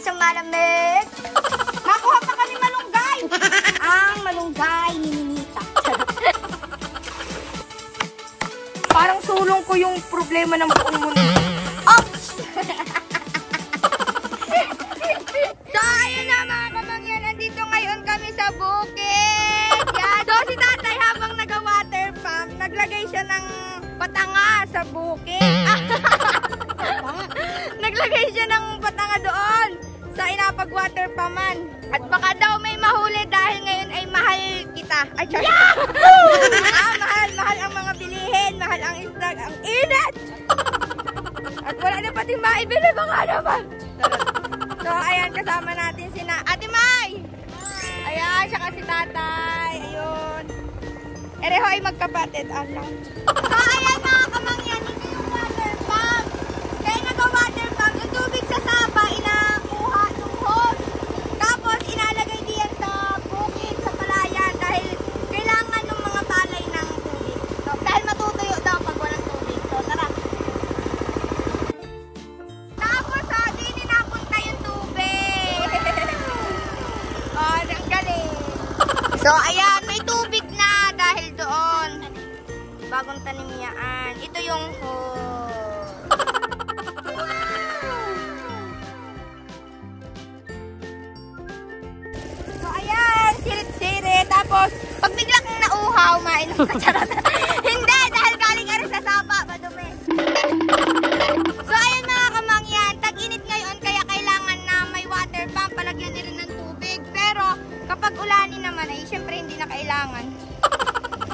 sa malamig. Nakuha pa kami malunggay. Ang malunggay ni Ninita. Parang sulong ko yung problema ng buong mundo. Oops! So, ayun na mga kamangyan. Nandito ngayon kami sa bukid. Yan. So, si tatay habang nag-water pump, naglagay siya ng patanga sa bukid. Naglagay siya ng patanga doon sa inapag-water paman. At baka daw may mahuli dahil ngayon ay mahal kita. Ay, sorry. Mahal ang mga bilihin. Mahal ang isda. Ang init! At wala na pating maibili mga naman. So, ayan, kasama natin si Ate May. Ayan, siya si tatay. Ayun. Ereho ay magkapatid. Ano? So, ayan mga kamangyan. Ito yung water pump. Kaya nag-water pump. Yung tubig sa sapa, inakuha ng hose. Tapos, inalagay diyan sa bukid, sa palayan. Dahil kailangan ng mga palay ng tubig. So, dahil matutuyo daw pag walang tubig. So, tara. Tapos, di ninapunta yung tubig. Oh, ang galing. So, ayan, may tubig na dahil doon. Bagong tanim niyaan. Ito yung So, ayan, sirit-sirit. Tapos, pag bigla kang nauhaw, mainom ka. Charot. Hindi, dahil galing ka rin sa sapa. Madumi. So, ayan mga kamangyan. Tag-init ngayon, kaya kailangan na may water pump. Palagyan din rin ng tubig. Pero, kapag ulanin naman, ay syempre hindi na kailangan.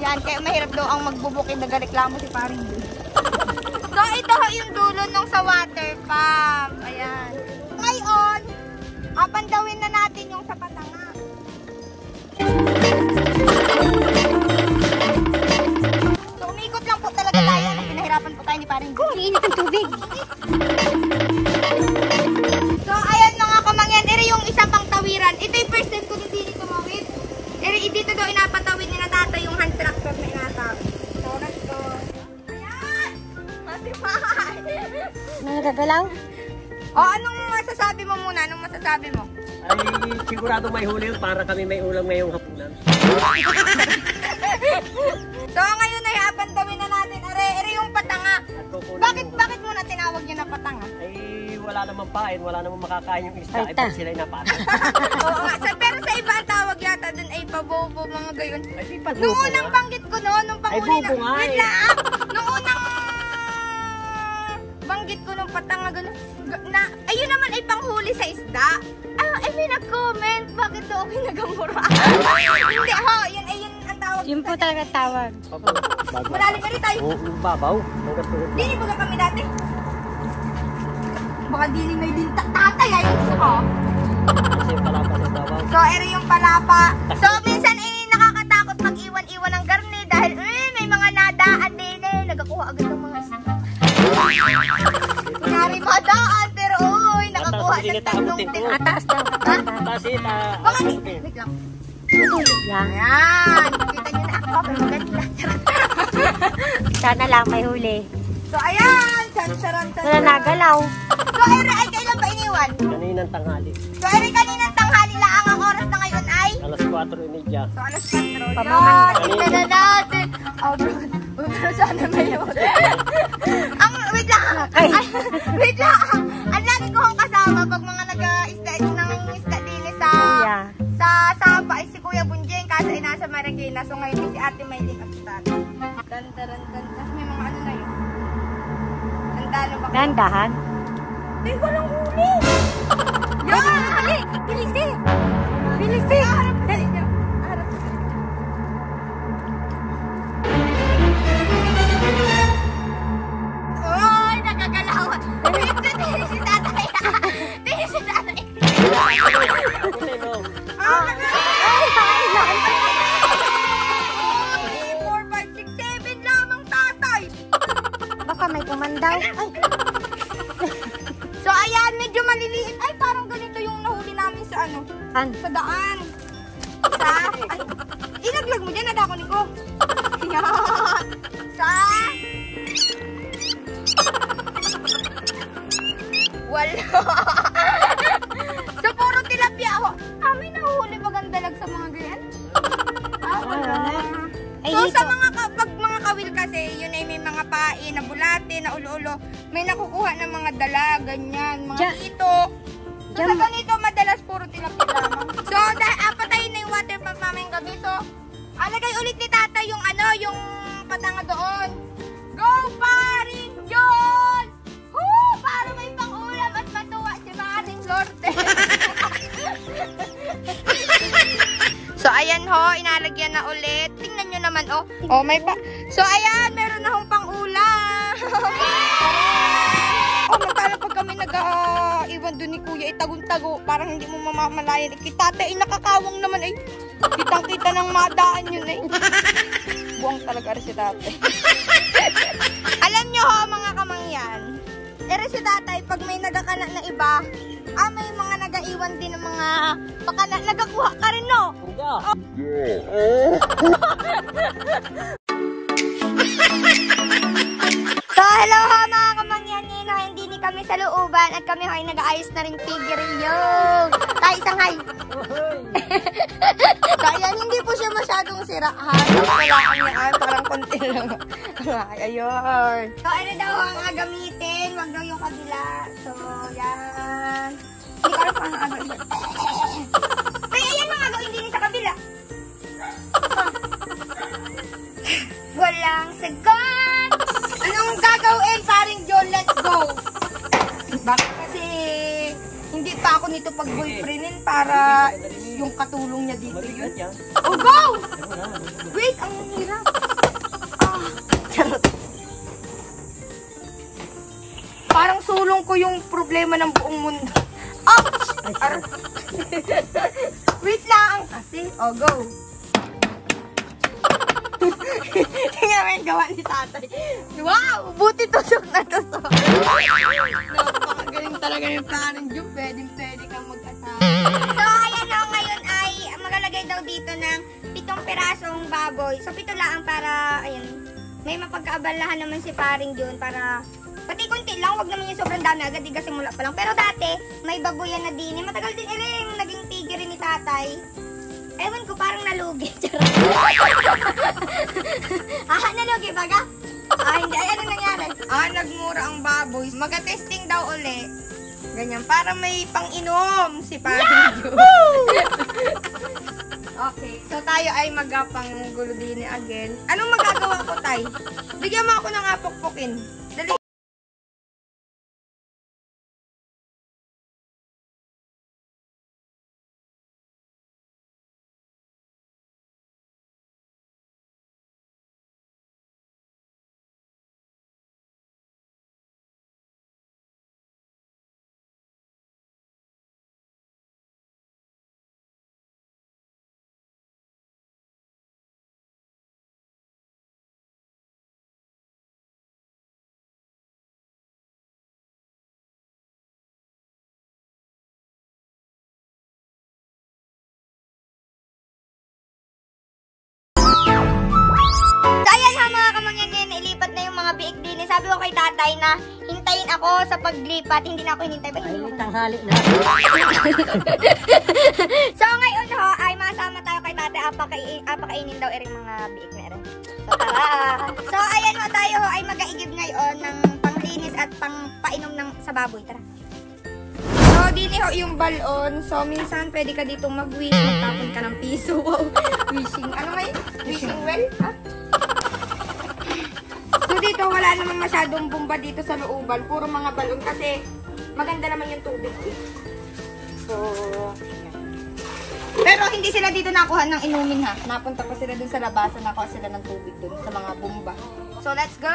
Yan, kaya mahirap daw ang magbubukid. Nagareklamo si paring B. So, ito yung dulo nung sa water pump. Ayan. Ngayon, pandawin na natin yung sa patanga. So, umikot lang po talaga tayo. Pinahirapan po tayo ni paring B. Init ang tubig. So, ayan mga kamangyan. Ito yung isang pang tawiran. Ito yung first time ko din tumawid. Dito daw inapatawid ni na tatay yung hand tractor na inatawid. So, let's go. Ayan! Matibay! Nagagalaw? O, anong masasabi mo muna? Anong masasabi mo? Ay, sigurado may huli yun para kami may ulam ngayong hapunan. So, ngayon ay apandawin na natin. Are yung patanga. Bakit mo na tinawag niyo na patanga? Ay, wala namang pain, wala namang makakain yung isda. Ay, pag sila inapatay. Oo nga, pero sa iba ang tawag yata dun ay pabobo, mga gayon. Ay, di pa Nung unang banggit ko noon, nung panghuli ay, bobo nga wait eh. lang. Nung unang banggit ko nung patanga gano'n, ayun naman ay panghuli sa isda. Ay may nag-comment, bakit daw ako nagamura? Hindi ho, yun ang tawag. Yun po talaga tawag. Malalim na rin tayo. Babaw. Dili ba kami dati? Baka dili may din tatay ay gusto ko. Kasi yung palapa sa babaw. So, ere yung palapa. So, minsan nakakatakot mag-iwan-iwan ng garni dahil may mga nadaan din nagakuha agad ng mga isda. Kunyari madaan, pero nakakuha ng tatlong tin. Ataas daw. Kasi Baka wait lang. Tutulog lang. Ayan. Kita niyo na ako, pero maganda. Sana lang may huli. So, ayan. Chan-charan. Wala nagalaw. So, ere ay kailan ba iniwan? kaninang tanghali. So, ere kaninang tanghali lang ang oras na ngayon ay? Alas 4:30. So, alas 4. Pamamanda. Tingnan na natin. Oh, bro. Pero sana may yun. Wait lang. Ay. Wait lang. Ang lagi ko kong kasama pag mga nag-isda din sa Sapa ay si Kuya Bunjeng kasi ay nasa Marikina. So ngayon si Ate Maylin at si Tati. Tantaran. Tapos may mga ano na yun. Tandalo ba? Dahan-dahan. Ay, walang huli. Yan! Huli! Bilis eh! Bilis eh! Harap sa inyo. Harap sa inyo. Uy! Nagagalaw! Tingin si tatay! Tingin si tatay! Ah! Ay! 4, 5, 6, 7 lamang tatay! Baka may kumandaw. Ay. So ayan, medyo maliliit. Ay, parang ganito yung nahuli namin sa ano? Saan? Sa daan. Ay, ilaglag mo dyan, nadakunin ko. Yan. Wala. mga pain, na bulate, na ulo-ulo, may nakukuha ng mga dala, ganyan, mga Ja- ito. So, sa ganito, madalas puro tilapia lamang. So, patayin na yung water pump namin gabi. So, alagay ulit ni tatay yung yung patanga doon. Go, paring John! Woo! Para may pang-ulam at matuwa si Maring Lorde. So, ayan ho, inalagyan na ulit. Tingnan nyo naman, oh. Oh, may pa. So, ayan, meron na hong pang-ulam. Oh, mantala pag kami nag-iwan doon ni Kuya, itagong-tago. Parang hindi mo mamamalayan. Tatay, nakakawang naman, eh. Kitang-kita ng madaan yun, eh. Buwang talaga rin si tatay. Alam nyo ho, mga kamangyan, ere si tatay, pag may nagakana na iba, may mga nagaiwan din ng mga pakana, nagakuha ka rin, no? So, hello ho, mga kamangyan, hindi ni kami sa looban at kami ho ay nag-aayos na rin figure yun. Tayo, isang hi. So, ayan, hindi po siya masyadong sirahan. Wala niya, parang konti lang. Ayun. So, ano daw ang gagamitin? Wag daw yung kabila. So, yan. Hindi ko alam paano agawin. Ay, ayan ang agawin din sa kabila. Walang sagot! Anong gagawin, paring John? Let's go! Bakit kasi hindi pa ako nito pag-boyfriendin para yung katulong niya dito yun? Oh, go! Wait, ang hirap. Charot. Parang sulong ko yung problema ng buong mundo. Wait lang kasi. Oh, go. Tingnan mo yung gawa ni tatay. Wow! Buti tusok na tusok. Napakagaling talaga yung parang Diyo. Pwede kang mag-asawa. So, ayan o. Ngayon ay magalagay daw dito ng 7 pirasong baboy. So, 7 lang para, ayun, may mapagkaabalahan naman si paring Diyon para, pati kunti lang, wag naman yung sobrang dami agad, diga simula pa lang. Pero dati, may baboyan na din. Matagal din rin, naging tigre ni tatay. Ewan ko, parang nalugi. Nalugi baga? Hindi. Ay, ano nangyari? Nagmura ang baboy. Maga-testing daw uli. Ganyan, para may pang-inom si Paring June. Okay, so tayo ay magapang-gulo din again. Anong magagawa ko, tay? Bigyan mo ako ng apok-pokin. Dali. Sabi ko kay tatay na hintayin ako sa paglipat. Hindi na ako hinintay. Ay, tanghali na. So, ngayon ho, ay masama tayo kay tatay. Apakainin daw rin mga biik na rin. So, tara! So, ayan ho, tayo ho ay mag-aigib ngayon ng panglinis at pangpainom sa baboy. Tara! So, dini ho yung balon. So, minsan pwede ka dito mag-wish. Magtapon ka ng piso. Wow. Wishing, ano nga yun? Wishing well? Ha? So, dito wala naman masyadong bomba dito sa looban. Puro mga balon kasi maganda naman yung tubig eh. So, pero hindi sila dito nakuha ng inumin ha. Napunta pa sila dun sa labasan. Nakuha sila ng tubig dun sa mga bomba. So, let's go!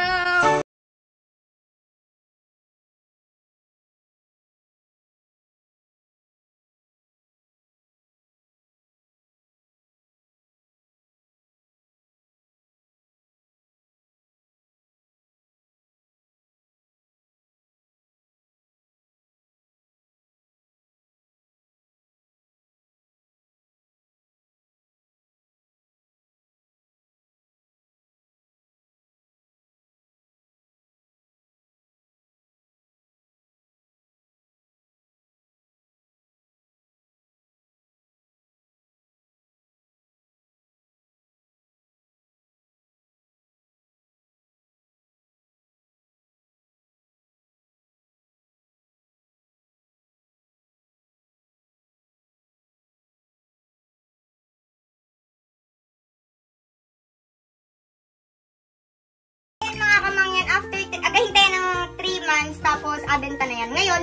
nakabenta na yan. Ngayon,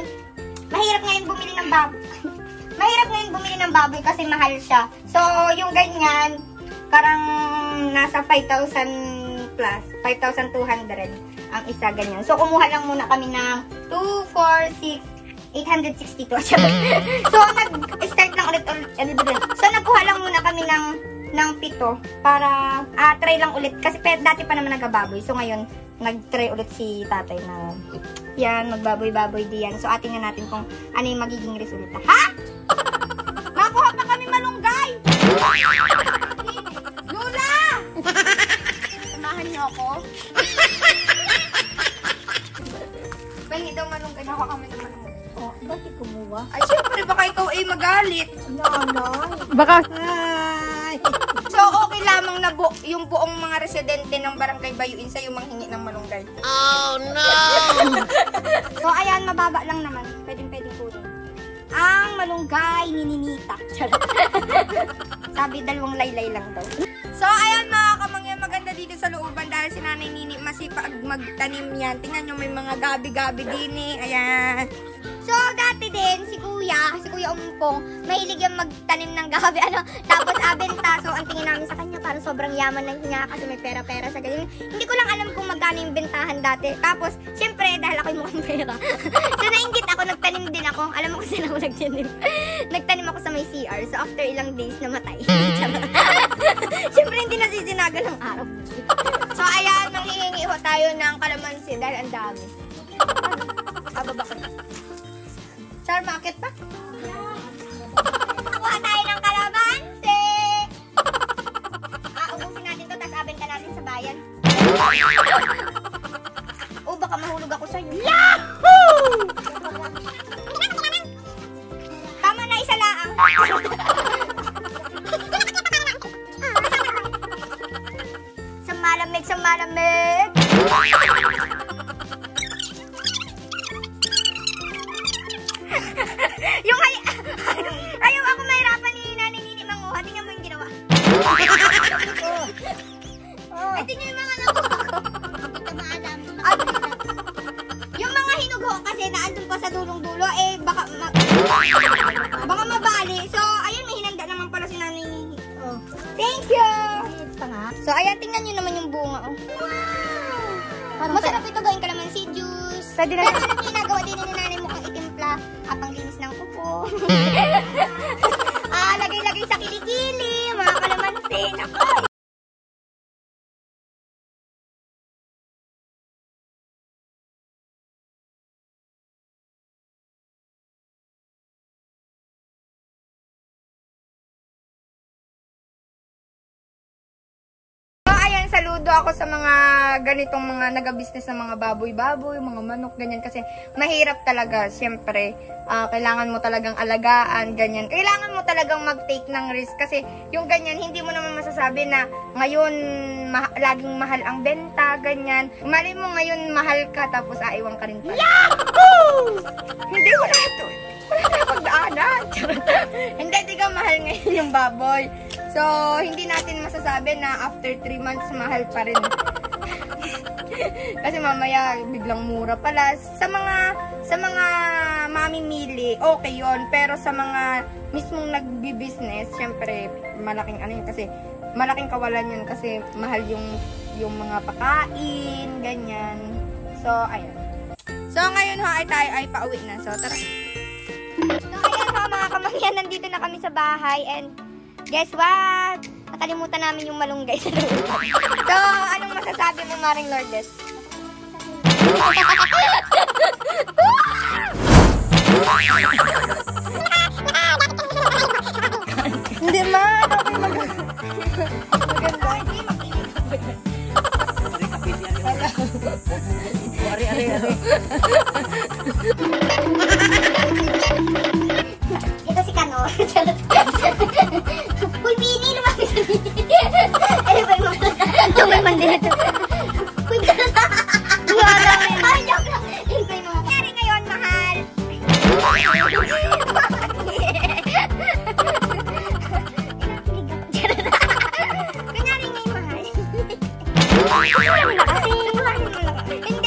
mahirap ngayon bumili ng baboy. Mahirap ngayon bumili ng baboy kasi mahal siya. So, yung ganyan, parang nasa 5,000 plus, 5,200 ang isa ganyan. So, kumuha lang muna kami ng 2, 4, 6, 862. So, nag-start lang ulit. So, nagkuha lang muna kami ng 7 para try lang ulit. Kasi dati pa naman nagbababoy. So, ngayon, nag-try ulit si tatay na yan, magbaboy-baboy diyan. So, atingnan natin kung ano yung magiging resulta. Ha? Nakuha pa kami malunggay! Lula! Samahan niyo ako. Pahingi daw malunggay. Nakuha kami ng malunggay. Oh, bakit kumuha? Ay, syempre, baka ikaw ay magalit. Baka... So, okay lamang na yung buong mga residente ng Barangay Bayuin sa'yo manghingi ng malunggay. Oh, no! So, ayan, mababa lang naman. Pwedeng kunin. Ang malunggay ni Ninita. Sabi, 2 laylay lang daw. So, ayan mga kamangyan, maganda dito sa looban dahil si Nanay Nini masipag magtanim yan. Tingnan nyo, may mga gabi-gabi din eh. Ayan. So, dati din, si Kuya Umpong, mahilig yung magtanim ng gabi, tapos abenta. So, ang tingin namin sa kanya, parang sobrang yaman lang niya kasi may pera-pera siya. Ganyan. Hindi ko lang alam kung magkano yung bentahan dati. Tapos, syempre, dahil ako'y mukhang pera. So, nainggit ako, nagtanim din ako. Alam mo kung saan ako nagtanim. Nagtanim ako sa may CR. So, after ilang days, namatay. Syempre, hindi nasisinaga ng araw. So, ayan, manghihingi ho tayo ng kalamansi dahil ang dami. Ababa ko na. Char, market pa? Nakuha tayo ng kalamansi! Ubusin natin to, tapos abenta natin sa bayan. Oh, baka mahulog ako sa'yo. Yahoo! Tama na, isa laang. Sa malamig. Yung ayaw ako mahirapan ni Nanay Nini manguha. Tingnan mo yung ginawa. Ay, tingnan yung mga nakuha ko. Yung mga hinugo kasi naandun pa sa dulong-dulo, eh baka mabali. So, ayun, may hinanda naman pala si Nanay Nini. Oh. Thank you! So, ayan, tingnan nyo naman yung bunga. Oh. Wow! Masarap ito gawin kalamansi juice. Pero anong ginagawa din ni Nanay mukhang itimpla at panglinis ng kuko. Lagay-lagay sa kilikili, mga kalamansi. Naku! Saludo ako sa mga ganitong mga nag-business ng mga baboy-baboy, mga manok, ganyan. Kasi mahirap talaga, syempre. Kailangan mo talagang alagaan, ganyan. Kailangan mo talagang mag-take ng risk. Kasi yung ganyan, hindi mo naman masasabi na ngayon laging mahal ang benta, ganyan. Mali mo ngayon mahal ka, tapos aiwan ka rin pala. Yahoo! Hindi mo na ito. Wala na pagdaanan. Hindi, diga mahal ngayon yung baboy. So, hindi natin masasabi na after 3 months, mahal pa rin. Kasi mamaya, biglang mura pala. Sa mga mamimili, okay yon. Pero sa mga mismong nagbi-business, syempre, malaking ano yun. Kasi, malaking kawalan yun. Kasi, mahal yung mga pakain, ganyan. So, ayun. So, ngayon ho, tayo ay pauwi na. So, tara. So, ayan ho, mga kamangyan, nandito na kami sa bahay. And, guess what? Nakalimutan namin yung malunggay sa loob. So, anong masasabi mo, Maring Lourdes? Hindi man. Okay, maganda. Hindi, makinig. Ari. Ito si Kanor. Uy, Bini, lumapit. Ano ba yung mga? Ito ba yung mandito? Uy, ay, joke lang. Ito yung mga. Kunyari ngayon, mahal. Kunyari ngayon, mahal. Kunyari mo na kasi. Hindi,